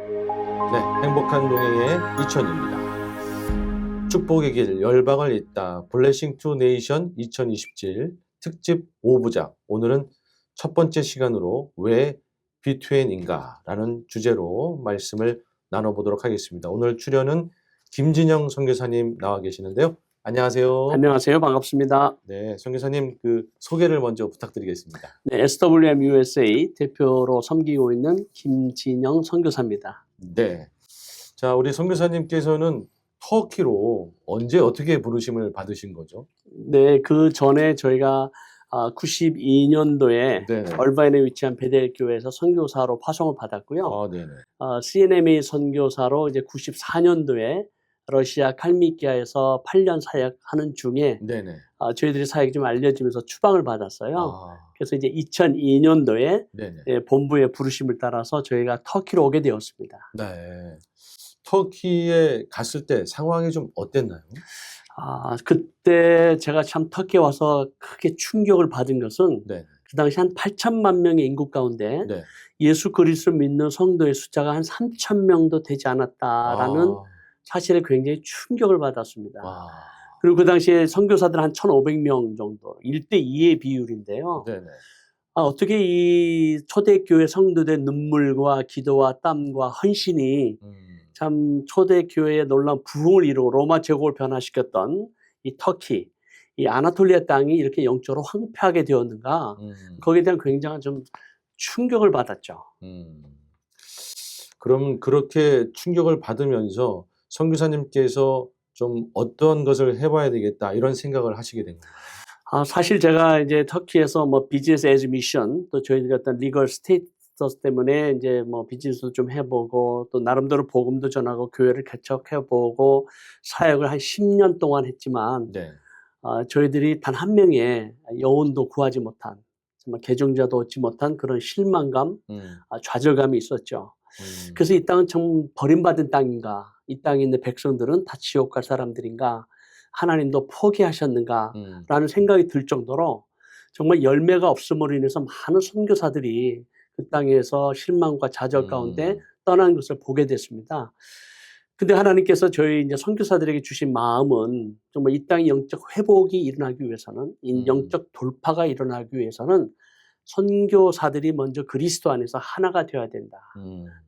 네, 행복한 동행의 이천입니다. 축복의 길 열방을 잇다 블레싱 투 네이션 2027 특집 5부작. 오늘은 첫 번째 시간으로 왜 비투엔인가 라는 주제로 말씀을 나눠보도록 하겠습니다. 오늘 출연은 김진영 선교사님 나와 계시는데요. 안녕하세요. 안녕하세요. 반갑습니다. 네, 선교사님 소개를 먼저 부탁드리겠습니다. 네, SWM USA 대표로 섬기고 있는 김진영 선교사입니다. 네. 자, 우리 선교사님께서는 터키로 언제 어떻게 부르심을 받으신 거죠? 네, 그 전에 저희가 92년도에 네네. 얼바인에 위치한 베델 교회에서 선교사로 파송을 받았고요. 아, 네네. CNMA 선교사로 이제 94년도에 러시아 칼미키아에서 8년 사역하는 중에 네네. 저희들이 사역이 좀 알려지면서 추방을 받았어요. 아, 그래서 이제 2002년도에 네네. 본부의 부르심을 따라서 저희가 터키로 오게 되었습니다. 네. 터키에 갔을 때 상황이 좀 어땠나요? 그때 제가 참 터키에 와서 크게 충격을 받은 것은 네. 그 당시 한 8천만 명의 인구 가운데 네. 예수 그리스도를 믿는 성도의 숫자가 한 3천 명도 되지 않았다라는 사실에 굉장히 충격을 받았습니다. 와. 그리고 그 당시에 선교사들 한 1,500명 정도, 1대2의 비율인데요. 네네. 어떻게 이 초대교회 성도들의 눈물과 기도와 땀과 헌신이 참 초대교회의 놀라운 부흥을 이루고 로마 제국을 변화시켰던 이 터키, 이 아나톨리아 땅이 이렇게 영적으로 황폐하게 되었는가, 거기에 대한 굉장한 좀 충격을 받았죠. 그럼 그렇게 충격을 받으면서 선교사님께서 좀 어떤 것을 해봐야 되겠다 이런 생각을 하시게 된 건가요? 사실 제가 이제 터키에서 뭐 비즈니스 에즈 미션, 또 저희들이 어떤 리걸 스테이터스 때문에 이제 뭐 비즈니스도 좀 해보고 또 나름대로 복음도 전하고 교회를 개척해보고 사역을 한 10년 동안 했지만 네. 저희들이 단 한 명의 여운도 구하지 못한, 정말 개종자도 얻지 못한 그런 실망감, 좌절감이 있었죠. 그래서 이 땅은 정 버림받은 땅인가, 이 땅에 있는 백성들은 다 지옥 갈 사람들인가, 하나님도 포기하셨는가 라는 생각이 들 정도로 정말 열매가 없음으로 인해서 많은 선교사들이 그 땅에서 실망과 좌절 가운데 떠난 것을 보게 됐습니다. 근데 하나님께서 저희 이제 선교사들에게 주신 마음은 정말 이 땅의 영적 회복이 일어나기 위해서는, 이 영적 돌파가 일어나기 위해서는 선교사들이 먼저 그리스도 안에서 하나가 되어야 된다.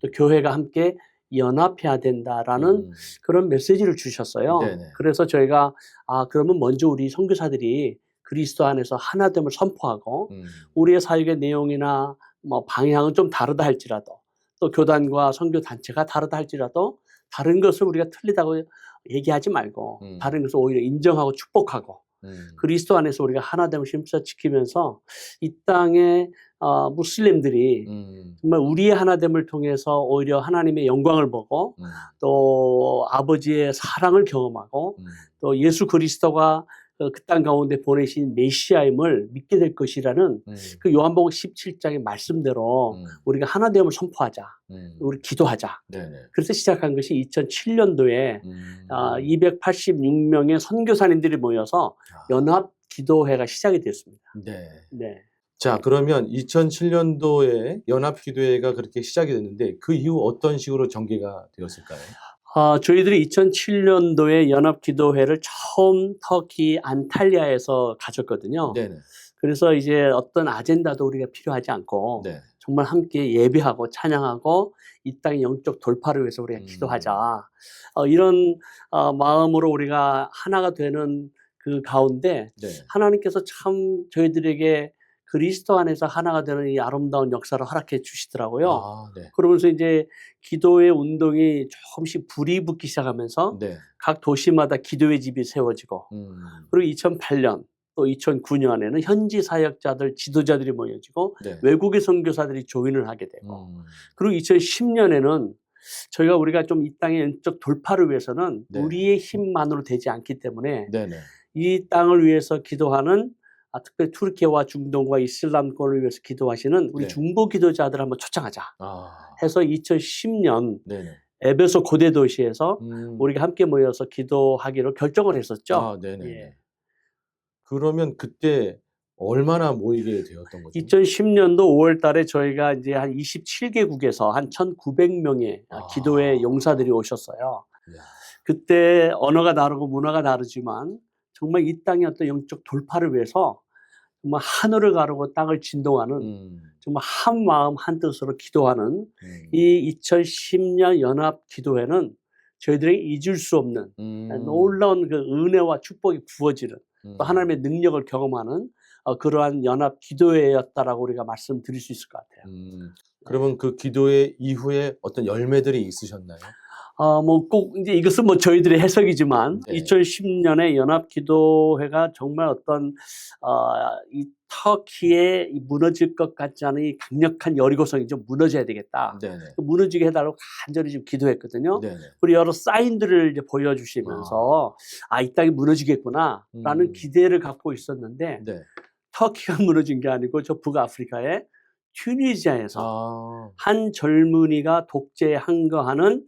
또 교회가 함께 연합해야 된다라는 그런 메시지를 주셨어요. 네네. 그래서 저희가 그러면 먼저 우리 선교사들이 그리스도 안에서 하나됨을 선포하고 우리의 사역의 내용이나 뭐 방향은 좀 다르다 할지라도, 또 교단과 선교 단체가 다르다 할지라도 다른 것을 우리가 틀리다고 얘기하지 말고 다른 것을 오히려 인정하고 축복하고 그리스도 안에서 우리가 하나됨을 힘써 지키면서 이 땅의 무슬림들이 정말 우리의 하나됨을 통해서 오히려 하나님의 영광을 보고 또 아버지의 사랑을 경험하고 또 예수 그리스도가 그 땅 가운데 보내신 메시아임을 믿게 될 것이라는 그 요한복음 17장의 말씀대로 우리가 하나됨을 선포하자. 우리 기도하자. 네네. 그래서 시작한 것이 2007년도에 286명의 선교사님들이 모여서 연합 기도회가 시작이 됐습니다. 네. 네. 자, 그러면 2007년도에 연합기도회가 그렇게 시작이 됐는데 그 이후 어떤 식으로 전개가 되었을까요? 저희들이 2007년도에 연합기도회를 처음 터키 안탈리아에서 가졌거든요. 네네. 그래서 이제 어떤 아젠다도 우리가 필요하지 않고 네. 정말 함께 예배하고 찬양하고 이 땅의 영적 돌파를 위해서 우리가 기도하자. 이런 마음으로 우리가 하나가 되는 그 가운데 네. 하나님께서 참 저희들에게 그리스도 안에서 하나가 되는 이 아름다운 역사를 허락해 주시더라고요. 네. 그러면서 이제 기도의 운동이 조금씩 불이 붙기 시작하면서 네. 각 도시마다 기도의 집이 세워지고 그리고 2008년 또 2009년에는 현지 사역자들, 지도자들이 모여지고 네. 외국의 선교사들이 조인을 하게 되고 그리고 2010년에는 우리가 좀 이 땅의 영적 돌파를 위해서는 네. 우리의 힘만으로 되지 않기 때문에 네네. 이 땅을 위해서 기도하는 특별히 투르키와 중동과 이슬람권을 위해서 기도하시는 우리 네. 중보 기도자들 한번 초청하자 해서 2010년 네네. 에베소 고대 도시에서 우리가 함께 모여서 기도하기로 결정을 했었죠. 네네. 예. 그러면 그때 얼마나 모이게 되었던 거죠? 2010년도 5월 달에 저희가 이제 한 27개국에서 한 1,900명의 기도회 용사들이 오셨어요. 이야. 그때 언어가 다르고 문화가 다르지만 정말 이 땅의 어떤 영적 돌파를 위해서 정말 하늘을 가르고 땅을 진동하는 정말 한 마음 한 뜻으로 기도하는 이 2010년 연합 기도회는 저희들에게 잊을 수 없는 놀라운 그 은혜와 축복이 부어지는 또 하나님의 능력을 경험하는 그러한 연합 기도회였다라고 우리가 말씀드릴 수 있을 것 같아요. 그러면 그 기도회 이후에 어떤 열매들이 있으셨나요? 뭐 꼭 이제 이것은 뭐 저희들의 해석이지만 네. 2010년에 연합 기도회가 정말 어떤 이 터키에 이 무너질 것 같지 않은 이 강력한 여리고성이 좀 무너져야 되겠다. 네네. 무너지게 해달라고 간절히 좀 기도했거든요. 네네. 그리고 여러 사인들을 이제 보여주시면서 이 땅이 무너지겠구나라는 기대를 갖고 있었는데 네. 터키가 무너진 게 아니고 저 북아프리카의 튀니지아에서 한 젊은이가 독재에 항거하는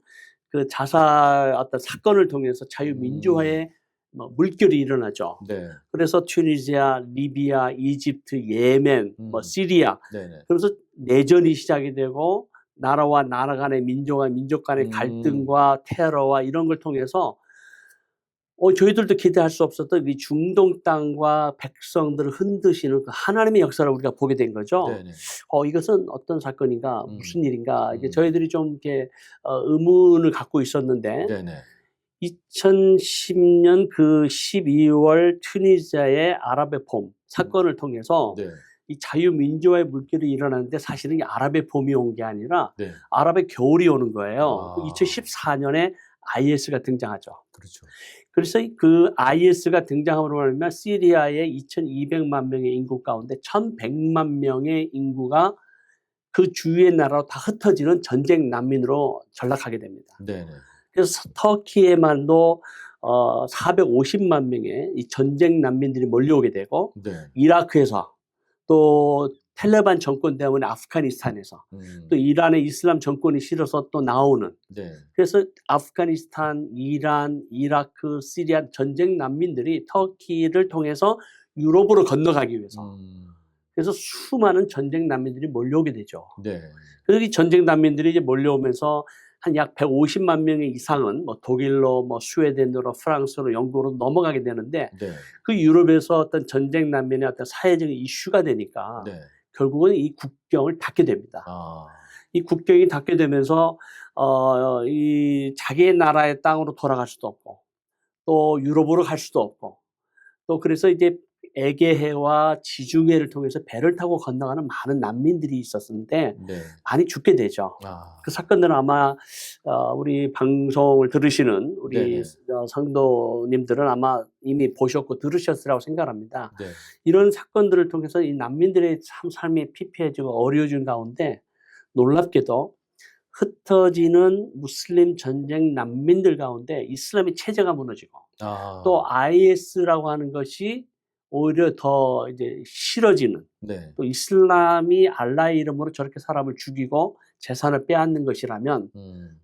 그 자살 어떤 사건을 통해서 자유민주화의 뭐 물결이 일어나죠. 네. 그래서 튀니지아, 리비아, 이집트, 예멘, 뭐 시리아. 네네. 그래서 내전이 시작이 되고 나라와 나라 간의 민족과 민족 간의 갈등과 테러와 이런 걸 통해서 저희들도 기대할 수 없었던 이 중동 땅과 백성들을 흔드시는 그 하나님의 역사를 우리가 보게 된 거죠. 네네. 이것은 어떤 사건인가, 무슨 일인가, 이게 저희들이 좀 이렇게 의문을 갖고 있었는데, 네네. 2010년 그 12월 튀니지아의 아랍의 봄 사건을 통해서 네. 이 자유민주화의 물결이 일어나는데 사실은 이 아랍의 봄이 온 게 아니라 네. 아랍의 겨울이 오는 거예요. 2014년에 IS가 등장하죠. 그렇죠. 그래서 그 IS가 등장함으로 말하면 시리아의 2,200만 명의 인구 가운데 1,100만 명의 인구가 그 주위의 나라로 다 흩어지는 전쟁 난민으로 전락하게 됩니다. 네네. 그래서 터키에만도 450만 명의 이 전쟁 난민들이 몰려오게 되고 네. 이라크에서 또 텔레반 정권 때문에 아프가니스탄에서 또 이란의 이슬람 정권이 싫어서 또 나오는 네. 그래서 아프가니스탄, 이란, 이라크, 시리아 전쟁 난민들이 터키를 통해서 유럽으로 건너가기 위해서 그래서 수많은 전쟁 난민들이 몰려오게 되죠. 네. 그래서 이 전쟁 난민들이 이제 몰려오면서 한 약 150만 명 이상은 뭐 독일로, 뭐 스웨덴으로, 프랑스로, 영국으로 넘어가게 되는데 네. 그 유럽에서 어떤 전쟁 난민의 어떤 사회적인 이슈가 되니까 네. 결국은 이 국경을 닫게 됩니다. 이 국경이 닫게 되면서 이 자기의 나라의 땅으로 돌아갈 수도 없고 또 유럽으로 갈 수도 없고 또 그래서 이제 에게해와 지중해를 통해서 배를 타고 건너가는 많은 난민들이 있었는데 네. 많이 죽게 되죠. 그 사건들은 아마 우리 방송을 들으시는 우리 성도님들은 아마 이미 보셨고 들으셨으라고 생각합니다. 네. 이런 사건들을 통해서 이 난민들의 참 삶이 피폐해지고 어려워진 가운데 놀랍게도 흩어지는 무슬림 전쟁 난민들 가운데 이슬람의 체제가 무너지고 또 IS라고 하는 것이 오히려 더 이제 싫어지는 네. 또 이슬람이 알라의 이름으로 저렇게 사람을 죽이고 재산을 빼앗는 것이라면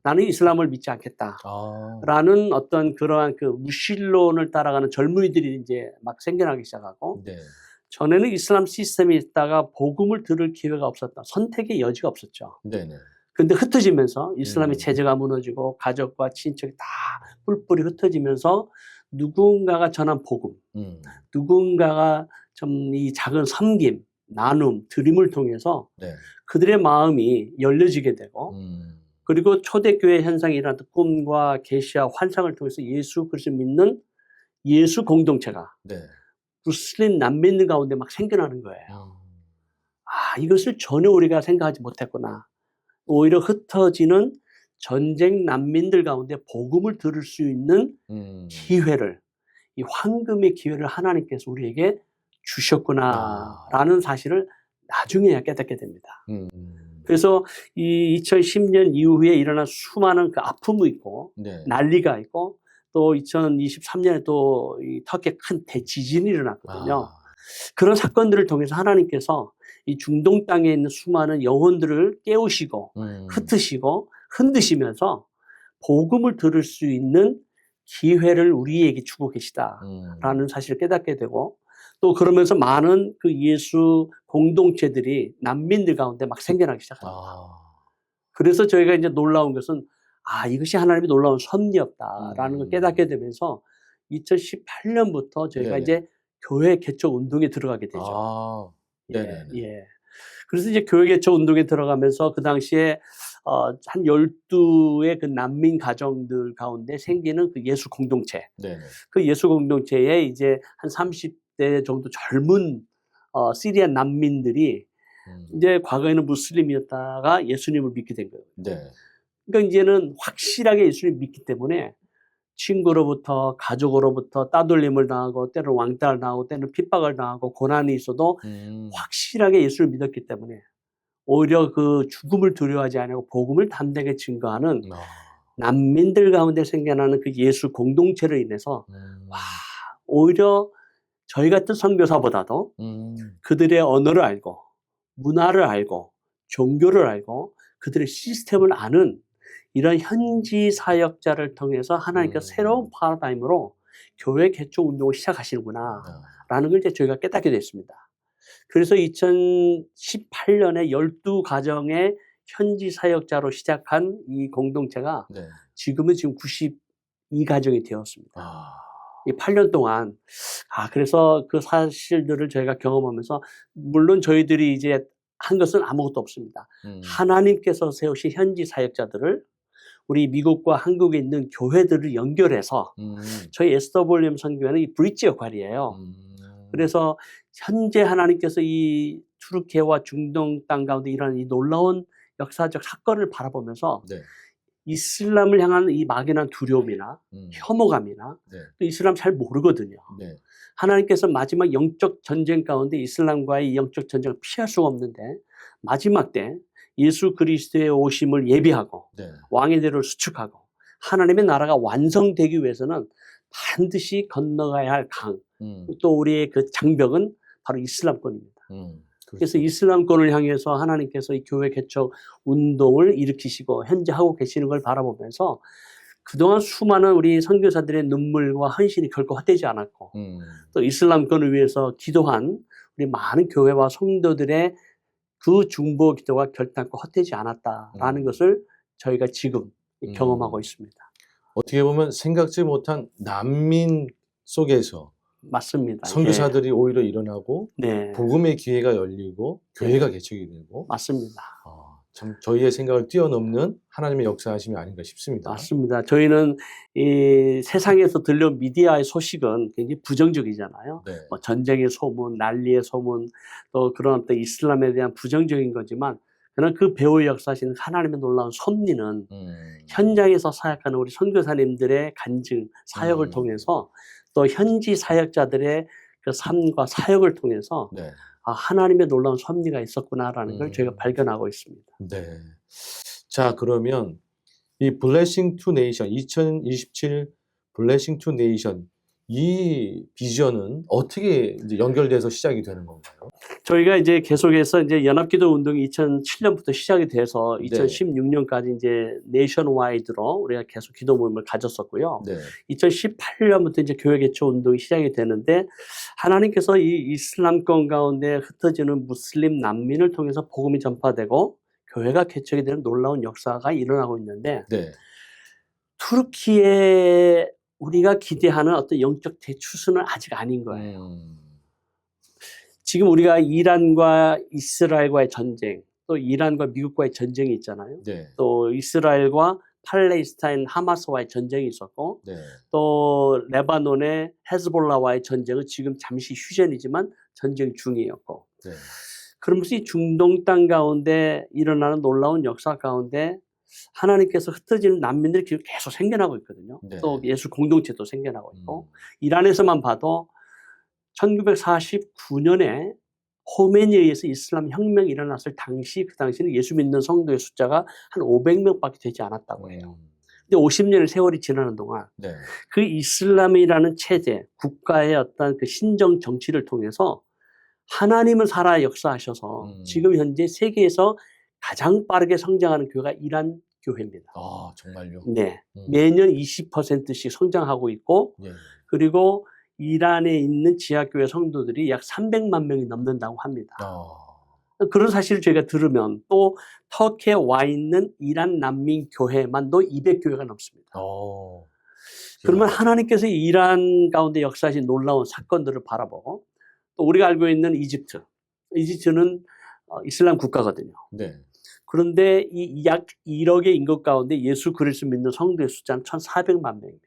나는 이슬람을 믿지 않겠다라는 어떤 그러한 그 무신론을 따라가는 젊은이들이 이제 막 생겨나기 시작하고 네. 전에는 이슬람 시스템에 있다가 복음을 들을 기회가 없었다. 선택의 여지가 없었죠. 네네. 근데 흩어지면서 이슬람의 체제가 무너지고 가족과 친척이 다 뿔뿔이 흩어지면서 누군가가 전한 복음, 누군가가 좀 이 작은 섬김, 나눔, 드림을 통해서 네. 그들의 마음이 열려지게 되고 그리고 초대교회 현상이 일어났던 꿈과 계시와 환상을 통해서 예수 그리스도 믿는 예수 공동체가 네. 무슬림 난민들 가운데 막 생겨나는 거예요. 이것을 전혀 우리가 생각하지 못했구나. 오히려 흩어지는 전쟁 난민들 가운데 복음을 들을 수 있는 기회를 이 황금의 기회를 하나님께서 우리에게 주셨구나라는 사실을 나중에야 깨닫게 됩니다. 그래서 이 2010년 이후에 일어난 수많은 그 아픔이 있고 네. 난리가 있고 또 2023년에 또 이 터키에 큰 대지진이 일어났거든요. 그런 사건들을 통해서 하나님께서 이 중동 땅에 있는 수많은 영혼들을 깨우시고 흩으시고 흔드시면서 복음을 들을 수 있는 기회를 우리에게 주고 계시다라는 사실을 깨닫게 되고 또 그러면서 많은 그 예수 공동체들이 난민들 가운데 막 생겨나기 시작합니다. 그래서 저희가 이제 놀라운 것은 이것이 하나님의 놀라운 섭리였다라는 걸 깨닫게 되면서 2018년부터 저희가 네네. 이제 교회 개척 운동에 들어가게 되죠. 네네네. 예. 그래서 이제 교회 개척 운동에 들어가면서 그 당시에 한 12의 그 난민 가정들 가운데 생기는 그 예수 공동체. 네네. 그 예수 공동체에 이제 한 30대 정도 젊은 시리안 난민들이 이제 과거에는 무슬림이었다가 예수님을 믿게 된 거예요. 네. 그러니까 이제는 확실하게 예수님을 믿기 때문에 친구로부터 가족으로부터 따돌림을 당하고 때로는 왕따를 당하고 때로는 핍박을 당하고 고난이 있어도 확실하게 예수를 믿었기 때문에 오히려 그 죽음을 두려워하지 않고 복음을 담대하게 증거하는 난민들 가운데 생겨나는 그 예수 공동체로 인해서 오히려 저희 같은 선교사보다도 그들의 언어를 알고 문화를 알고 종교를 알고 그들의 시스템을 아는 이런 현지 사역자를 통해서 하나님께서 새로운 파라다임으로 교회 개척 운동을 시작하시는구나 라는 걸 이제 저희가 깨닫게 됐습니다. 그래서 2018년에 12가정의 현지 사역자로 시작한 이 공동체가 지금은 지금 92가정이 되었습니다. 이 8년 동안 그래서 그 사실들을 저희가 경험하면서 물론 저희들이 이제 한 것은 아무것도 없습니다. 하나님께서 세우신 현지 사역자들을 우리 미국과 한국에 있는 교회들을 연결해서 저희 SWM 선교회는 이 브릿지 역할이에요. 그래서 현재 하나님께서 이 투르키예와 중동 땅 가운데 일어나는 이 놀라운 역사적 사건을 바라보면서 이슬람을 향한 이 막연한 두려움이나 혐오감이나 또 이슬람 잘 모르거든요. 하나님께서 마지막 영적 전쟁 가운데 이슬람과의 이 영적 전쟁을 피할 수가 없는데 마지막 때 예수 그리스도의 오심을 예비하고 왕의 대로를 수축하고 하나님의 나라가 완성되기 위해서는 반드시 건너가야 할 강, 또 우리의 그 장벽은 바로 이슬람권입니다. 그래서 이슬람권을 향해서 하나님께서 이 교회 개척 운동을 일으키시고 현재 하고 계시는 걸 바라보면서 그동안 수많은 우리 선교사들의 눈물과 헌신이 결코 헛되지 않았고 또 이슬람권을 위해서 기도한 우리 많은 교회와 성도들의 그 중보 기도가 결단코 헛되지 않았다라는 것을 저희가 지금 경험하고 있습니다. 어떻게 보면 생각지 못한 난민 속에서 맞습니다. 선교사들이 오히려 일어나고 복음의 기회가 열리고 교회가 개척이 되고 맞습니다. 참 저희의 생각을 뛰어넘는 하나님의 역사하심이 아닌가 싶습니다. 맞습니다. 저희는 이 세상에서 들려온 미디어의 소식은 굉장히 부정적이잖아요. 뭐 전쟁의 소문, 난리의 소문, 또 그런 어떤 이슬람에 대한 부정적인 거지만 그러나 그 배후의 역사하시는 하나님의 놀라운 섭리는 현장에서 사역하는 우리 선교사님들의 간증, 사역을 통해서 또 현지 사역자들의 그 삶과 사역을 통해서 하나님의 놀라운 섭리가 있었구나라는 걸 저희가 발견하고 있습니다. 자, 그러면 이 블레싱 투 네이션 2027 블레싱 투 네이션 이 비전은 어떻게 이제 연결돼서 시작이 되는 건가요? 저희가 이제 계속해서 이제 연합기도 운동이 2007년부터 시작이 돼서 2016년까지 이제 네이션와이드로 우리가 계속 기도 모임을 가졌었고요. 2018년부터 이제 교회 개척 운동이 시작이 되는데 하나님께서 이 이슬람권 가운데 흩어지는 무슬림 난민을 통해서 복음이 전파되고 교회가 개척이 되는 놀라운 역사가 일어나고 있는데 투르키에 우리가 기대하는 어떤 영적 대추수는 아직 아닌 거예요. 지금 우리가 이란과 이스라엘과의 전쟁, 또 이란과 미국과의 전쟁이 있잖아요. 또 이스라엘과 팔레스타인 하마스와의 전쟁이 있었고 또 레바논의 헤즈볼라와의 전쟁은 지금 잠시 휴전이지만 전쟁 중이었고 그러면서 이 중동 땅 가운데 일어나는 놀라운 역사 가운데 하나님께서 흩어지는 난민들이 계속 생겨나고 있거든요. 또 예수 공동체도 생겨나고 있고 이란에서만 봐도 1949년에 호메니에 의해서 이슬람 혁명이 일어났을 당시 그 당시는 예수 믿는 성도의 숫자가 한 500명밖에 되지 않았다고 해요. 근데 50년의 세월이 지나는 동안 그 이슬람이라는 체제, 국가의 어떤 그 신정 정치를 통해서 하나님은 살아 역사하셔서 지금 현재 세계에서 가장 빠르게 성장하는 교회가 이란 교회입니다. 정말요? 매년 20%씩 성장하고 있고 그리고 이란에 있는 지하교회 성도들이 약 300만 명이 넘는다고 합니다. 그런 사실을 저희가 들으면 또 터키에 와 있는 이란 난민 교회만도 200교회가 넘습니다. 그러면 하나님께서 이란 가운데 역사하신 놀라운 사건들을 바라보고 또 우리가 알고 있는 이집트는 이슬람 국가거든요. 네. 그런데 이 약 1억의 인구 가운데 예수 그리스도 믿는 성도의 숫자는 1,400만 명입니다.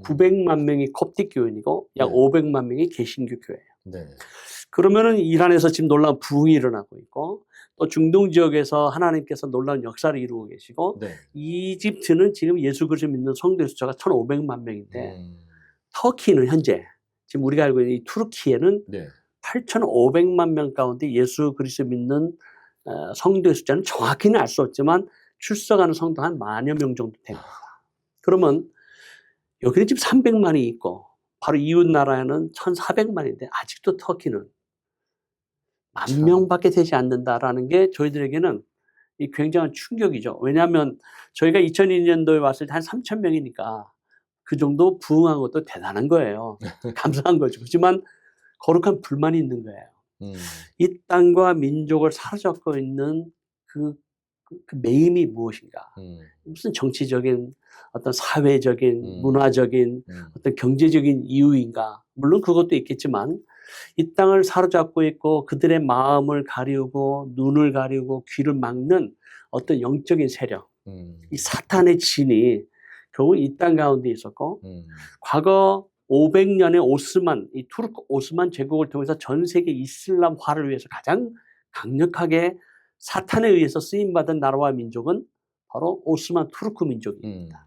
900만 명이 콥틱 교인이고 약 네. 500만 명이 개신교 교회예요. 네. 그러면은 이란에서 지금 놀라운 부흥이 일어나고 있고 또 중동 지역에서 하나님께서 놀라운 역사를 이루고 계시고 네. 이집트는 지금 예수 그리스도 믿는 성도의 숫자가 1,500만 명인데 터키는 현재 지금 우리가 알고 있는 이 투르키에는 네. 8,500만 명 가운데 예수 그리스도 믿는 성도의 숫자는 정확히는 알 수 없지만 출석하는 성도 한 10,000여 명 정도 됩니다. 그러면 여기는 지금 300만이 있고 바로 이웃 나라에는 1,400만인데 아직도 터키는 10,000명밖에 되지 않는다라는 게 저희들에게는 이 굉장한 충격이죠. 왜냐하면 저희가 2002년도에 왔을 때 한 3,000명이니까 그 정도 부흥한 것도 대단한 거예요. 감사한 거죠. 그렇지만 거룩한 불만이 있는 거예요. 이 땅과 민족을 사로잡고 있는 그 매임이 무엇인가? 무슨 정치적인 어떤 사회적인 문화적인 어떤 경제적인 이유인가? 물론 그것도 있겠지만 이 땅을 사로잡고 있고 그들의 마음을 가리우고 눈을 가리우고 귀를 막는 어떤 영적인 세력, 이 사탄의 진이 결국 이 땅 가운데 있었고 과거 500년의 이 투르크 오스만 제국을 통해서 전 세계 이슬람화를 위해서 가장 강력하게 사탄에 의해서 쓰임받은 나라와 민족은 바로 오스만 투르크 민족입니다.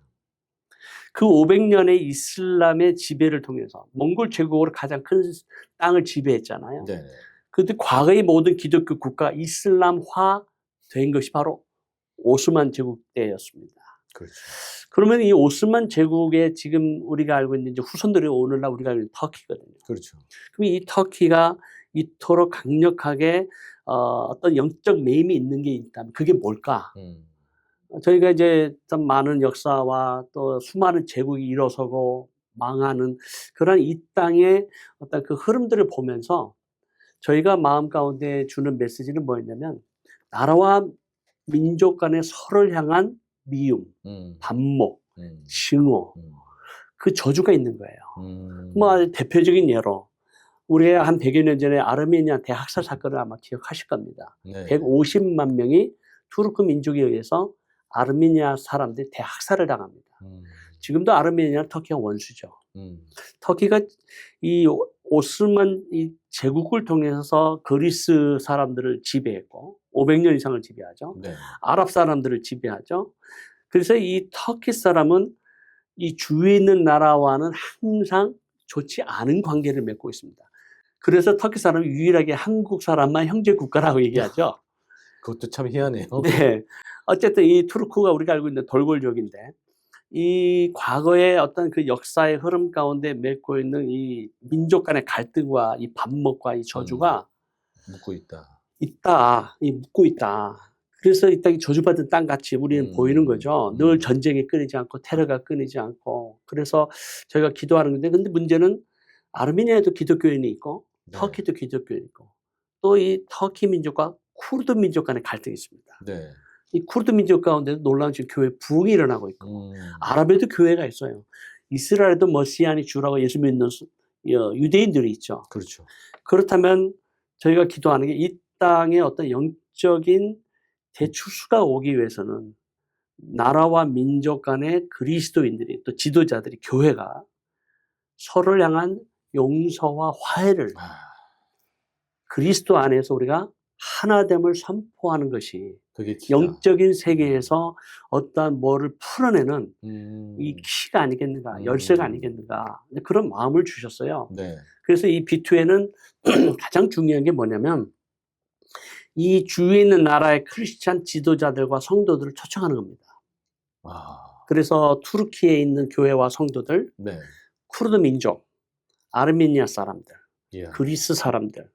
그 500년의 이슬람의 지배를 통해서 몽골 제국으로 가장 큰 땅을 지배했잖아요. 네. 그런데 과거의 모든 기독교 국가 이슬람화 된 것이 바로 오스만 제국 때였습니다. 그렇죠. 그러면 이 오스만 제국의 지금 우리가 알고 있는 이제 후손들이 오늘날 우리가 알고 있는 터키거든요. 그렇죠. 그럼 이 터키가 이토록 강력하게 어떤 영적 매임이 있는 게 있다면 그게 뭘까? 저희가 이제 좀 많은 역사와 또 수많은 제국이 일어서고 망하는 그런 이 땅의 어떤 그 흐름들을 보면서 저희가 마음 가운데 주는 메시지는 뭐였냐면 나라와 민족 간의 서로를 향한 미움, 반목, 증오, 그 저주가 있는 거예요. 뭐 대표적인 예로 우리가 한 100여 년 전에 아르메니아 대학살 사건을 아마 기억하실 겁니다. 네. 150만 명이 투르크 민족에 의해서 아르메니아 사람들이 대학살을 당합니다. 지금도 아르메니아는 터키가 원수죠. 터키가 이 오스만 이 제국을 통해서 그리스 사람들을 지배했고 500년 이상을 지배하죠. 네. 아랍 사람들을 지배하죠. 그래서 이 터키 사람은 이 주위에 있는 나라와는 항상 좋지 않은 관계를 맺고 있습니다. 그래서 터키 사람은 유일하게 한국 사람만 형제 국가라고 얘기하죠. 그것도 참 희한해요. 네. 어쨌든 이 투르크가 우리가 알고 있는 돌골족인데 이 과거의 어떤 그 역사의 흐름 가운데 맺고 있는 이 민족 간의 갈등과 이 반목과 이 저주가 묻고 있다. 묻고 있다. 그래서 이 땅이 저주받은 땅같이 우리는 보이는 거죠. 늘 전쟁이 끊이지 않고 테러가 끊이지 않고. 그래서 저희가 기도하는 건데 근데 문제는 아르메니아에도 기독교인이 있고 네. 터키도 기독교인이 있고 또 이 터키 민족과 쿠르드 민족 간의 갈등이 있습니다. 네. 이 쿠르드 민족 가운데도 놀라운 지금 교회 부흥이 일어나고 있고 아랍에도 교회가 있어요. 이스라엘에도 머시아니 주라고 예수 믿는 유대인들이 있죠. 그렇죠. 그렇다면 저희가 기도하는 게 이 땅에 어떤 영적인 대추수가 오기 위해서는 나라와 민족 간의 그리스도인들이 또 지도자들이 교회가 서로를 향한 용서와 화해를 그리스도 안에서 우리가 하나됨을 선포하는 것이 그게 키다. 영적인 세계에서 어떠한 뭐를 풀어내는 이 키가 아니겠는가, 열쇠가 아니겠는가 그런 마음을 주셨어요. 네. 그래서 이 B2에는 가장 중요한 게 뭐냐면 이 주위에 있는 나라의 크리스찬 지도자들과 성도들을 초청하는 겁니다. 그래서 투르키에 있는 교회와 성도들, 네. 쿠르드 민족, 아르메니아 사람들, 그리스 사람들,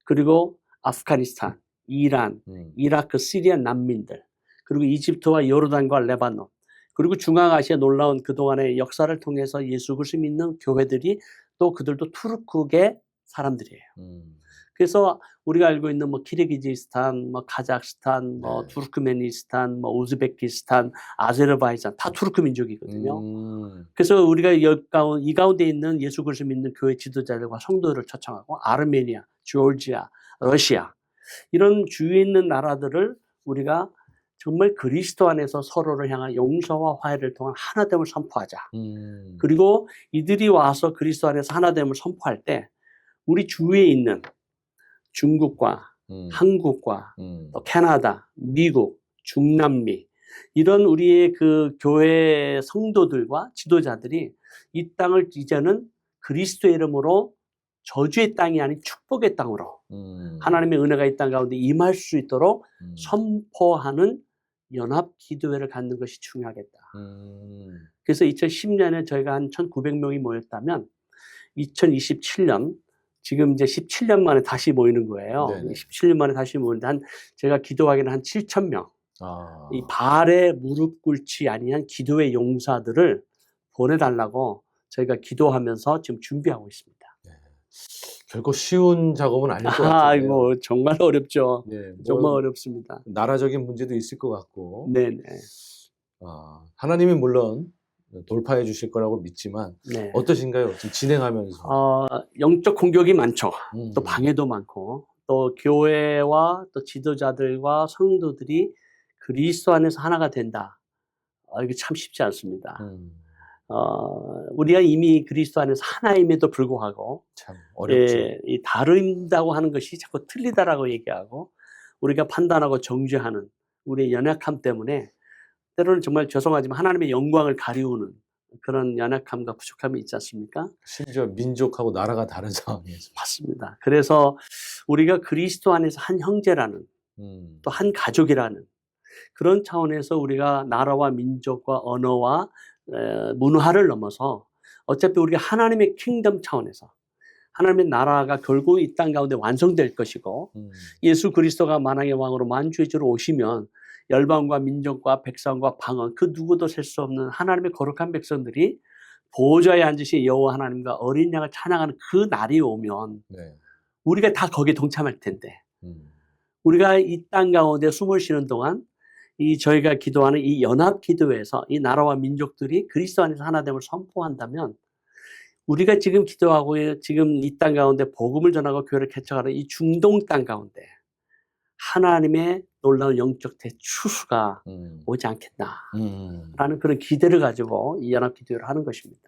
그리고 아프가니스탄, 이란, 이라크, 시리아 난민들, 그리고 이집트와 요르단과 레바논, 그리고 중앙아시아 놀라운 그동안의 역사를 통해서 예수 그리스도 믿는 교회들이 또 그들도 투르크계 사람들이에요. 그래서 우리가 알고 있는 뭐 키르기즈스탄, 뭐 카자흐스탄, 뭐 네. 투르크메니스탄, 뭐 우즈베키스탄, 아제르바이잔 다 투르크 민족이거든요. 그래서 우리가 이 가운데 있는 예수 그리스도 믿는 교회 지도자들과 성도들을 초청하고 아르메니아, 조지아, 러시아 이런 주위에 있는 나라들을 우리가 정말 그리스도 안에서 서로를 향한 용서와 화해를 통한 하나됨을 선포하자. 그리고 이들이 와서 그리스도 안에서 하나됨을 선포할 때 우리 주위에 있는 중국과 한국과 또 캐나다, 미국, 중남미 이런 우리의 그 교회 성도들과 지도자들이 이 땅을 이제는 그리스도의 이름으로 저주의 땅이 아닌 축복의 땅으로 하나님의 은혜가 이 땅 가운데 임할 수 있도록 선포하는 연합 기도회를 갖는 것이 중요하겠다. 그래서 2010년에 저희가 한 1,900명이 모였다면 2027년 지금 이제 17년 만에 다시 모이는 거예요. 네네. 17년 만에 다시 모이는데 제가 기도하기는 한 7,000명. 이 발에 무릎 꿇지 아니한 기도의 용사들을 보내달라고 저희가 기도하면서 지금 준비하고 있습니다. 네. 결코 쉬운 작업은 아닐 것 같아요. 아이고 정말 어렵죠. 네, 정말 어렵습니다. 나라적인 문제도 있을 것 같고. 네네. 하나님이 물론 돌파해 주실 거라고 믿지만 네. 어떠신가요? 지금 진행하면서. 영적 공격이 많죠. 또 방해도 많고 또 교회와 또 지도자들과 성도들이 그리스도 안에서 하나가 된다. 이게 참 쉽지 않습니다. 우리가 이미 그리스도 안에서 하나임에도 불구하고 참 어렵죠. 이 다른다고 하는 것이 자꾸 틀리다라고 얘기하고 우리가 판단하고 정죄하는 우리의 연약함 때문에 때로는 정말 죄송하지만 하나님의 영광을 가리우는 그런 연약함과 부족함이 있지 않습니까? 심지어 민족하고 나라가 다른 상황에서. 맞습니다. 그래서 우리가 그리스도 안에서 한 형제라는 또 한 가족이라는 그런 차원에서 우리가 나라와 민족과 언어와 문화를 넘어서 어차피 우리가 하나님의 킹덤 차원에서 하나님의 나라가 결국 이 땅 가운데 완성될 것이고 예수 그리스도가 만왕의 왕으로 만주의 주로 오시면 열방과 민족과 백성과 방언 그 누구도 셀 수 없는 하나님의 거룩한 백성들이 보좌에 앉으신 여호와 하나님과 어린 양을 찬양하는 그 날이 오면 네. 우리가 다 거기에 동참할 텐데 우리가 이 땅 가운데 숨을 쉬는 동안 이 저희가 기도하는 이 연합 기도회에서 이 나라와 민족들이 그리스도 안에서 하나됨을 선포한다면 우리가 지금 기도하고 지금 이 땅 가운데 복음을 전하고 교회를 개척하는 이 중동 땅 가운데 하나님의 놀라운 영적 대추수가 오지 않겠나라는 그런 기대를 가지고 이 연합 기도회를 하는 것입니다.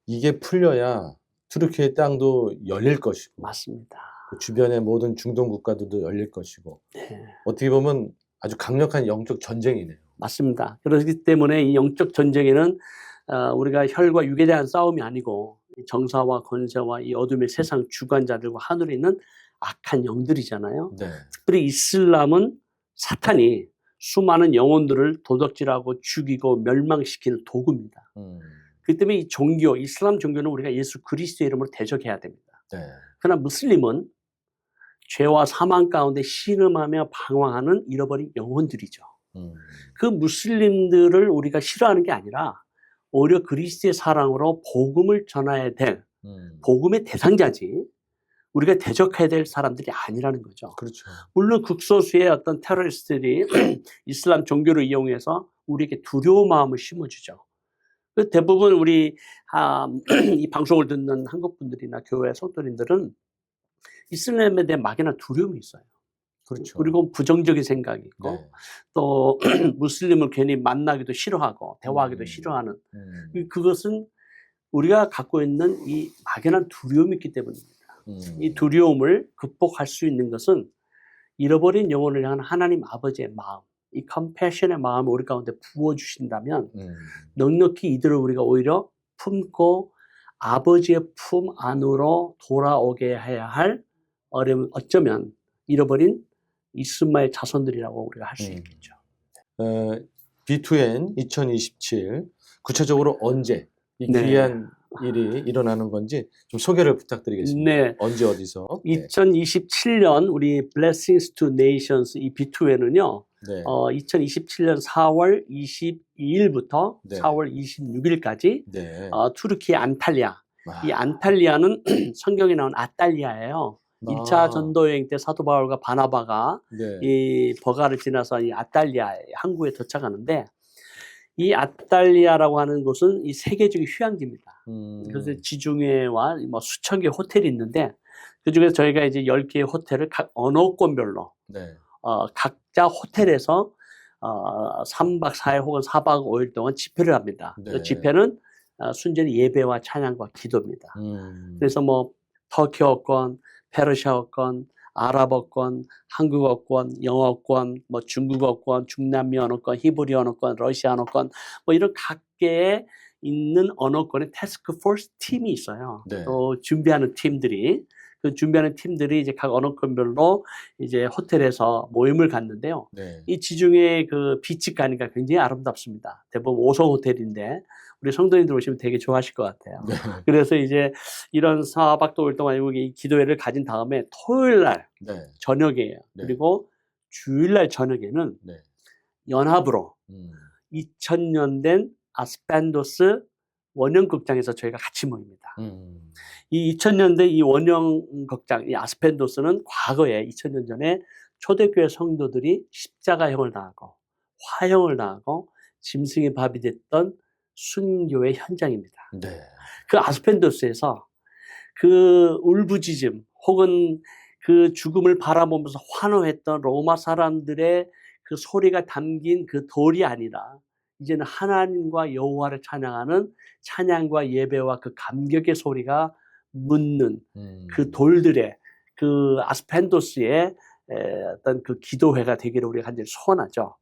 이게 풀려야 투르키의 땅도 열릴 것이고 맞습니다. 그 주변의 모든 중동 국가들도 열릴 것이고 네. 어떻게 보면 아주 강력한 영적 전쟁이네요. 맞습니다. 그렇기 때문에 이 영적 전쟁에는 우리가 혈과 육에 대한 싸움이 아니고 정사와 권세와 이 어둠의 세상 주관자들과 하늘에 있는 악한 영들이잖아요. 네. 특별히 이슬람은 사탄이 수많은 영혼들을 도덕질하고 죽이고 멸망시키는 도구입니다. 그렇기 때문에 이 종교, 이슬람 종교는 우리가 예수 그리스도의 이름으로 대적해야 됩니다. 네. 그러나 무슬림은 죄와 사망 가운데 신음하며 방황하는 잃어버린 영혼들이죠. 그 무슬림들을 우리가 싫어하는 게 아니라 오히려 그리스도의 사랑으로 복음을 전해야 될 복음의 대상자지 우리가 대적해야 될 사람들이 아니라는 거죠. 그렇죠. 물론 극소수의 어떤 테러리스트들이 이슬람 종교를 이용해서 우리에게 두려운 마음을 심어주죠. 대부분 우리 이 방송을 듣는 한국 분들이나 교회 성도님들은 이슬람에 대한 막연한 두려움이 있어요. 그렇죠. 그리고 부정적인 생각이 있고 네. 또 무슬림을 괜히 만나기도 싫어하고 대화하기도 싫어하는 그것은 우리가 갖고 있는 이 막연한 두려움이 있기 때문입니다. 이 두려움을 극복할 수 있는 것은 잃어버린 영혼을 향한 하나님 아버지의 마음, 이 컴패션의 마음을 우리 가운데 부어주신다면 넉넉히 이들을 우리가 오히려 품고 아버지의 품 안으로 돌아오게 해야 할 어쩌면 잃어버린 이스마엘 자손들이라고 우리가 할 수 있겠죠. B2N 2027 구체적으로 언제 이 귀한 일이 일어나는 건지 좀 소개를 부탁드리겠습니다. 네. 언제 어디서? 2027년 우리 Blessings to Nations 이 B2N은요. 네. 2027년 4월 22일부터 네. 4월 26일까지 네. 투르키 안탈리아 이 안탈리아는 성경에 나온 아탈리아예요. 1차 전도 여행 때 사도 바울과 바나바가 네. 이 버가를 지나서 이 아탈리아 항구에 도착하는데, 이 아탈리아라고 하는 곳은 이 세계적인 휴양지입니다. 그래서 지중해와 뭐 수천 개 호텔이 있는데, 그 중에서 저희가 이제 10개의 호텔을 각 언어권별로 네. 각자 호텔에서 3박 4일 혹은 4박 5일 동안 집회를 합니다. 네. 그 집회는 순전히 예배와 찬양과 기도입니다. 그래서 뭐 터키어권, 페르시아어권, 아랍어권, 한국어권, 영어권, 뭐 중국어권, 중남미 언어권, 히브리 언어권, 러시아 언어권, 뭐 이런 각계에 있는 언어권의 태스크 포스 팀이 있어요. 네. 또 준비하는 팀들이, 그 준비하는 팀들이 이제 각 언어권별로 이제 호텔에서 모임을 갖는데요. 네. 이 지중해 그 비치 가니까 굉장히 아름답습니다. 대부분 5성 호텔인데 우리 성도님들 오시면 되게 좋아하실 것 같아요. 네. 그래서 이제 이런 4박 5일 동안 여기 기도회를 가진 다음에 토요일 날 네. 저녁이에요. 네. 그리고 주일 날 저녁에는 네. 연합으로 2000년 된 아스펜도스 원형극장에서 저희가 같이 모입니다. 이 2000년대 이 원형극장, 이 아스펜도스는 과거에 2000년 전에 초대교회 성도들이 십자가형을 당하고 화형을 당하고 짐승의 밥이 됐던 순교의 현장입니다. 네. 그 아스펜도스에서 그 울부짖음 혹은 그 죽음을 바라보면서 환호했던 로마 사람들의 그 소리가 담긴 그 돌이 아니라 이제는 하나님과 여호와를 찬양하는 찬양과 예배와 그 감격의 소리가 묻는 그 돌들의 그 아스펜도스의 어떤 그 기도회가 되기를 우리가 간절히 소원하죠.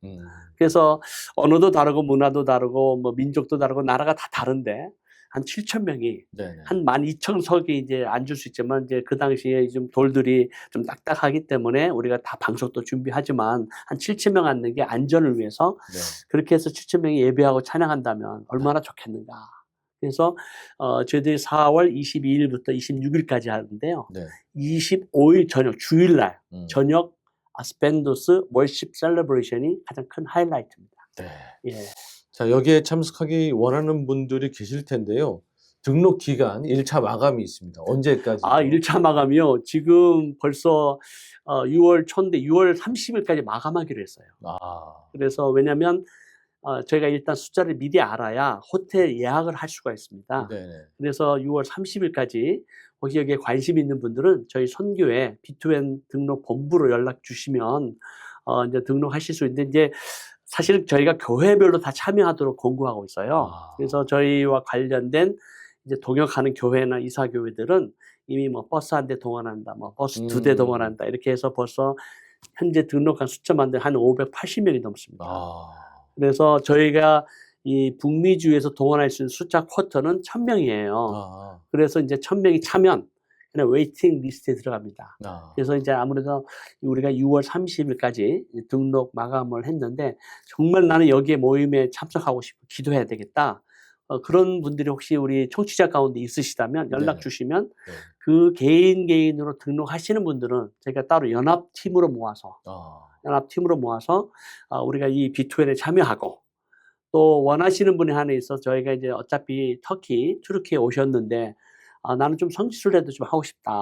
그래서 언어도 다르고 문화도 다르고 뭐 민족도 다르고 나라가 다 다른데 한 7,000명이 한 12,000석이 이제 앉을 수 있지만 이제 그 당시에 좀 돌들이 좀 딱딱하기 때문에 우리가 다 방석도 준비하지만 한 7,000명 앉는 게 안전을 위해서 그렇게 해서 7,000명이 예배하고 찬양한다면 얼마나 좋겠는가. 그래서 저희들이 4월 22일부터 26일까지 하는데요. 25일 저녁 주일날 저녁 아스펜도스 월십 셀러브레이션이 가장 큰 하이라이트입니다. 예. 자, 여기에 참석하기 원하는 분들이 계실 텐데요. 등록 기간 1차 마감이 있습니다. 언제까지? 1차 마감이요. 지금 벌써 6월 초인데 6월 30일까지 마감하기로 했어요. 그래서 왜냐하면 저희가 일단 숫자를 미리 알아야 호텔 예약을 할 수가 있습니다. 그래서 6월 30일까지 혹시 여기에 관심 있는 분들은 저희 선교회 B2N 등록 본부로 연락 주시면 이제 등록하실 수 있는데, 이제 사실 저희가 교회별로 다 참여하도록 권고하고 있어요. 그래서 저희와 관련된 이제 동역하는 교회나 이사교회들은 이미 뭐 버스 한 대 동원한다, 뭐 버스 2대 동원한다, 이렇게 해서 벌써 현재 등록한 숫자만 한 580명이 넘습니다. 그래서 저희가 이 북미주에서 동원할 수 있는 숫자 쿼터는 1,000명이에요. 그래서 이제 1,000명이 차면 그냥 웨이팅 리스트에 들어갑니다. 그래서 이제 아무래도 우리가 6월 30일까지 등록 마감을 했는데, 정말 나는 여기에 모임에 참석하고 싶고 기도해야 되겠다. 그런 분들이 혹시 우리 청취자 가운데 있으시다면 연락 주시면 그 개인으로 등록하시는 분들은 저희가 따로 연합팀으로 모아서 우리가 이 B2N에 참여하고, 또 원하시는 분이 하나 있어서 저희가 이제 어차피 튀르키예 오셨는데 나는 좀 성지순례도 좀 하고 싶다.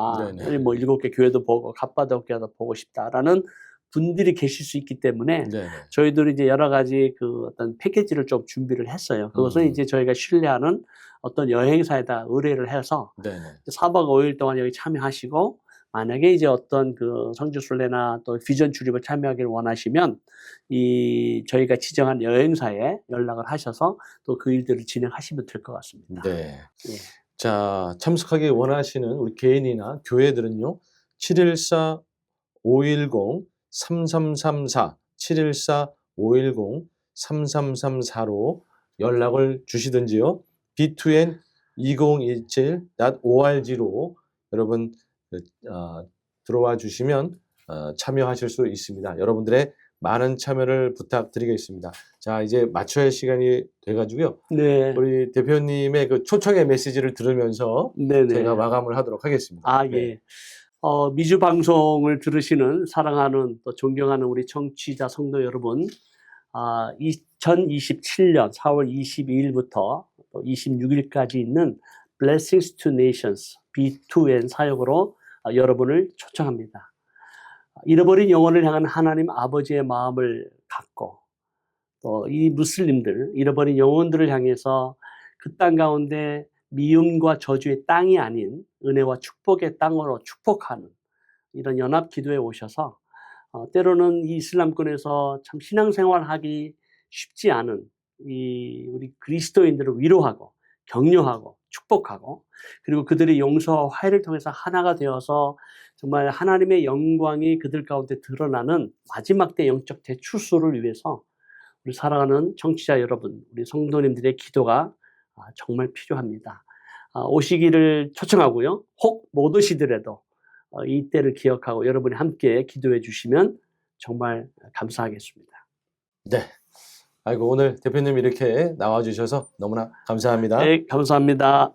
뭐 7개 교회도 보고 갑바도키아도 보고 싶다라는 분들이 계실 수 있기 때문에 저희들이 이제 여러 가지 그 어떤 패키지를 좀 준비를 했어요. 그것은 이제 저희가 신뢰하는 어떤 여행사에다 의뢰를 해서 4박 5일 동안 여기 참여하시고, 만약에 이제 어떤 그 성지순례나 또 비전 출입을 참여하기를 원하시면 저희가 지정한 여행사에 연락을 하셔서 또 그 일들을 진행하시면 될 것 같습니다. 자, 참석하기 원하시는 우리 개인이나 교회들은요, 714-510-3334, 714-510-3334로 연락을 주시든지요, b2n2017.org로 여러분 들어와 주시면 참여하실 수 있습니다. 여러분들의 많은 참여를 부탁드리겠습니다. 자, 이제 마쳐야 할 시간이 돼가지고요. 우리 대표님의 그 초청의 메시지를 들으면서 제가 마감을 하도록 하겠습니다. 미주 방송을 들으시는 사랑하는 또 존경하는 우리 청취자 성도 여러분, 2027년 4월 22일부터 또 26일까지 있는 Blessings to Nations B2N 사역으로 여러분을 초청합니다. 잃어버린 영혼을 향한 하나님 아버지의 마음을 갖고 또 이 무슬림들 잃어버린 영혼들을 향해서 그 땅 가운데 미움과 저주의 땅이 아닌 은혜와 축복의 땅으로 축복하는 이런 연합 기도에 오셔서 때로는 이 이슬람권에서 참 신앙생활하기 쉽지 않은 이 우리 그리스도인들을 위로하고 격려하고 축복하고 그리고 그들의 용서와 화해를 통해서 하나가 되어서 정말 하나님의 영광이 그들 가운데 드러나는 마지막 때 영적 대출소를 위해서 우리 사랑하는 청취자 여러분, 우리 성도님들의 기도가 정말 필요합니다. 오시기를 초청하고요. 혹 못 오시더라도 이때를 기억하고 여러분이 함께 기도해 주시면 정말 감사하겠습니다. 네. 아이고, 오늘 대표님 이렇게 나와주셔서 너무나 감사합니다. 네, 감사합니다.